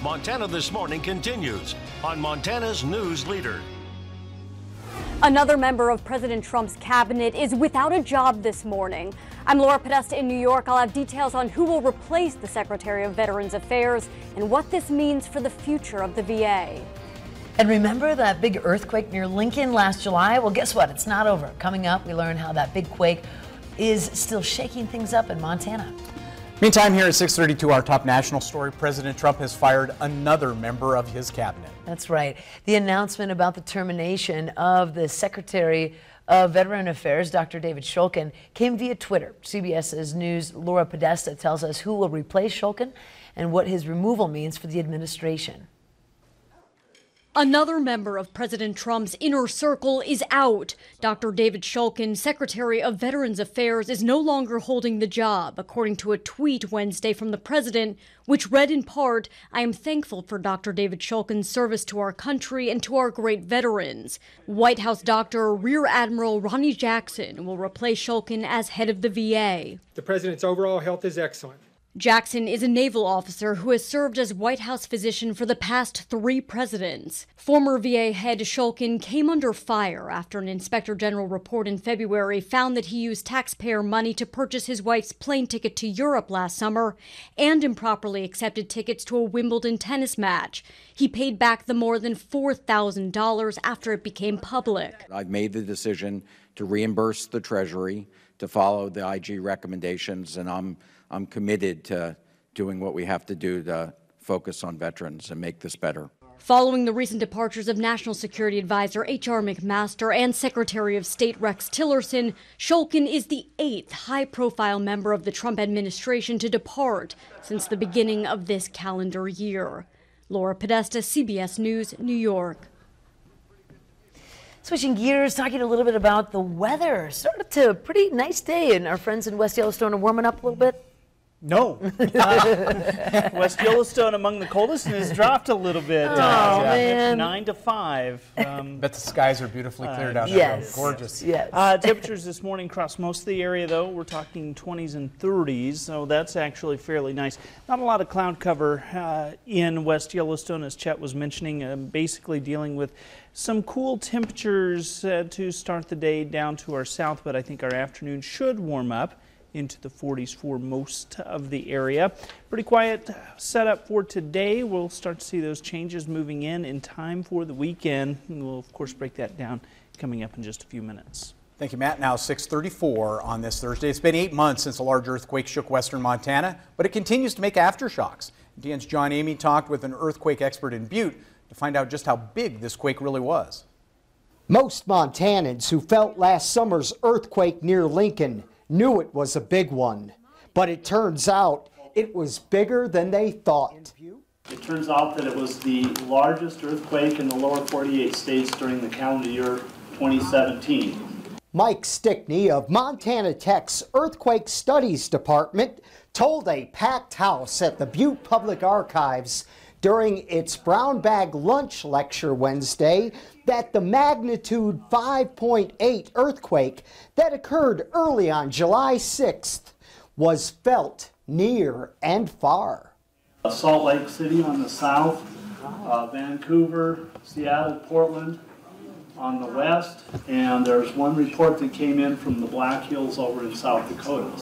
Montana This Morning continues on Montana's News Leader. Another member of President Trump's cabinet is without a job this morning. I'm Laura Podesta in New York. I'll have details on who will replace the Secretary of Veterans Affairs and what this means for the future of the VA. And remember that big earthquake near Lincoln last July? Well, guess what? It's not over. Coming up, we learn how that big quake is still shaking things up in Montana. Meantime, here at 6:32, our top national story, President Trump has fired another member of his cabinet. That's right. The announcement about the termination of the Secretary of Veteran Affairs, Dr. David Shulkin, came via Twitter. CBS's News' Laura Podesta tells us who will replace Shulkin and what his removal means for the administration. Another member of President Trump's inner circle is out. Dr. David Shulkin, Secretary of Veterans Affairs, is no longer holding the job, according to a tweet Wednesday from the president, which read in part, "I am thankful for Dr. David Shulkin's service to our country and to our great veterans." White House Doctor Rear Admiral Ronnie Jackson will replace Shulkin as head of the VA. The president's overall health is excellent. Jackson is a naval officer who has served as White House physician for the past 3 presidents. Former VA head Shulkin came under fire after an Inspector General report in February found that he used taxpayer money to purchase his wife's plane ticket to Europe last summer and improperly accepted tickets to a Wimbledon tennis match. He paid back the more than $4,000 after it became public. I've made the decision to reimburse the Treasury, to follow the IG recommendations, and I'm committed to doing what we have to do to focus on veterans and make this better. Following the recent departures of National Security Advisor H.R. McMaster and Secretary of State Rex Tillerson, Shulkin is the 8th high-profile member of the Trump administration to depart since the beginning of this calendar year. Laura Podesta, CBS News, New York. Switching gears, talking a little bit about the weather. Started to a pretty nice day, and our friends in West Yellowstone are warming up a little bit. No. West Yellowstone among the coldest and has dropped a little bit. Man. 9 to 5. But the skies are beautifully cleared out. Yes. Gorgeous. Yes. Temperatures this morning across most of the area, though, we're talking 20s and 30s, so that's actually fairly nice. Not a lot of cloud cover in West Yellowstone, as Chet was mentioning, basically dealing with some cool temperatures to start the day down to our south, but I think our afternoon should warm up into the 40s for most of the area. Pretty quiet setup for today. We'll start to see those changes moving in time for the weekend. And we'll, of course, break that down coming up in just a few minutes. Thank you, Matt. Now 6:34 on this Thursday. It's been 8 months since a large earthquake shook western Montana, but it continues to make aftershocks. DN's John Amy talked with an earthquake expert in Butte to find out just how big this quake really was. Most Montanans who felt last summer's earthquake near Lincoln knew it was a big one, but it turns out it was bigger than they thought. It turns out that it was the largest earthquake in the lower 48 states during the calendar year 2017. Mike Stickney of Montana Tech's Earthquake Studies Department told a packed house at the Butte Public Archives during its brown bag lunch lecture Wednesday that the magnitude 5.8 earthquake that occurred early on July 6th was felt near and far. Salt Lake City on the south, Vancouver, Seattle, Portland on the west, and there's one report that came in from the Black Hills over in South Dakota.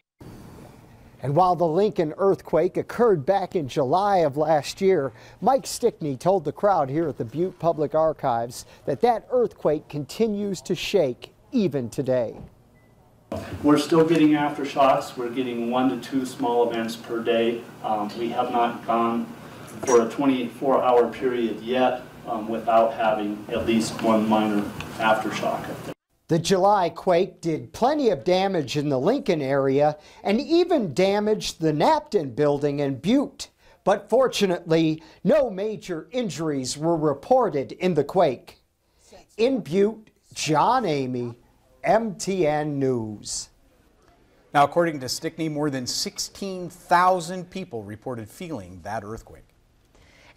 And while the Lincoln earthquake occurred back in July of last year, Mike Stickney told the crowd here at the Butte Public Archives that that earthquake continues to shake even today. We're still getting aftershocks. We're getting 1 to 2 small events per day. We have not gone for a 24-hour period yet without having at least one minor aftershock up there. The July quake did plenty of damage in the Lincoln area and even damaged the Knapton building in Butte. But fortunately, no major injuries were reported in the quake. In Butte, John Amy, MTN News. Now, according to Stickney, more than 16,000 people reported feeling that earthquake.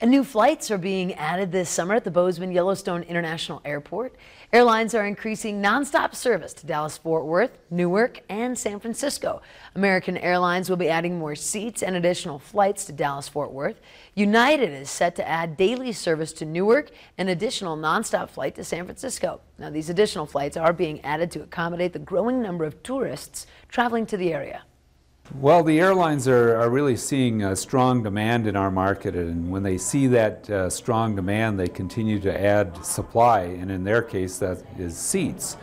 And new flights are being added this summer at the Bozeman Yellowstone International Airport. Airlines are increasing nonstop service to Dallas-Fort Worth, Newark, and San Francisco. American Airlines will be adding more seats and additional flights to Dallas-Fort Worth. United is set to add daily service to Newark and additional nonstop flight to San Francisco. Now, these additional flights are being added to accommodate the growing number of tourists traveling to the area. Well, the airlines are really seeing strong demand in our market, and when they see that strong demand, they continue to add supply, and in their case, that is seats.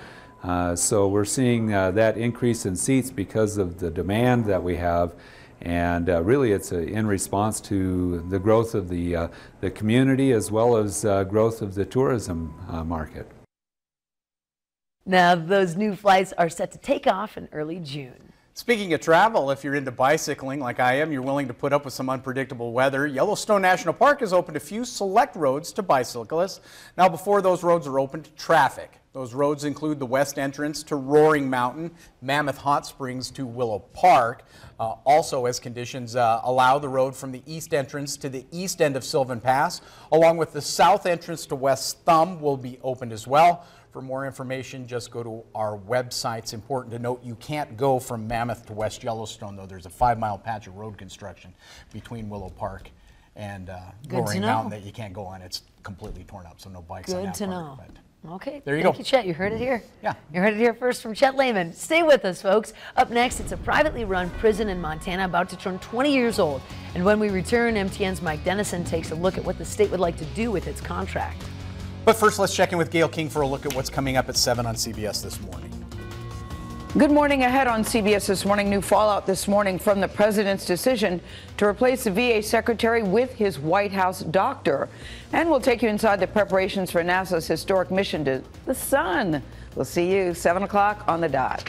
So we're seeing that increase in seats because of the demand that we have, and really it's in response to the growth of the community as well as growth of the tourism market. Now, those new flights are set to take off in early June. Speaking of travel, if you're into bicycling like I am, you're willing to put up with some unpredictable weather. Yellowstone National Park has opened a few select roads to bicyclists. Now, before those roads are open to traffic, those roads include the west entrance to Roaring Mountain, Mammoth Hot Springs to Willow Park. Also, as conditions allow, the road from the east entrance to the east end of Sylvan Pass, along with the south entrance to West Thumb, will be opened as well. For more information, just go to our website. It's important to note you can't go from Mammoth to West Yellowstone, though. There's a 5-mile patch of road construction between Willow Park and Roaring Mountain that you can't go on. It's completely torn up, so no bikes on that part. Good to know. Okay, there you go. Thank you, Chet. You heard it here. Yeah. You heard it here first from Chet Lehman. Stay with us, folks. Up next, it's a privately run prison in Montana about to turn 20 years old. And when we return, MTN's Mike Dennison takes a look at what the state would like to do with its contract. But first, let's check in with Gail King for a look at what's coming up at 7 on CBS this morning. Good morning. Ahead on CBS this morning, new fallout this morning from the president's decision to replace the VA secretary with his White House doctor. And we'll take you inside the preparations for NASA's historic mission to the sun. We'll see you 7 o'clock on the dot.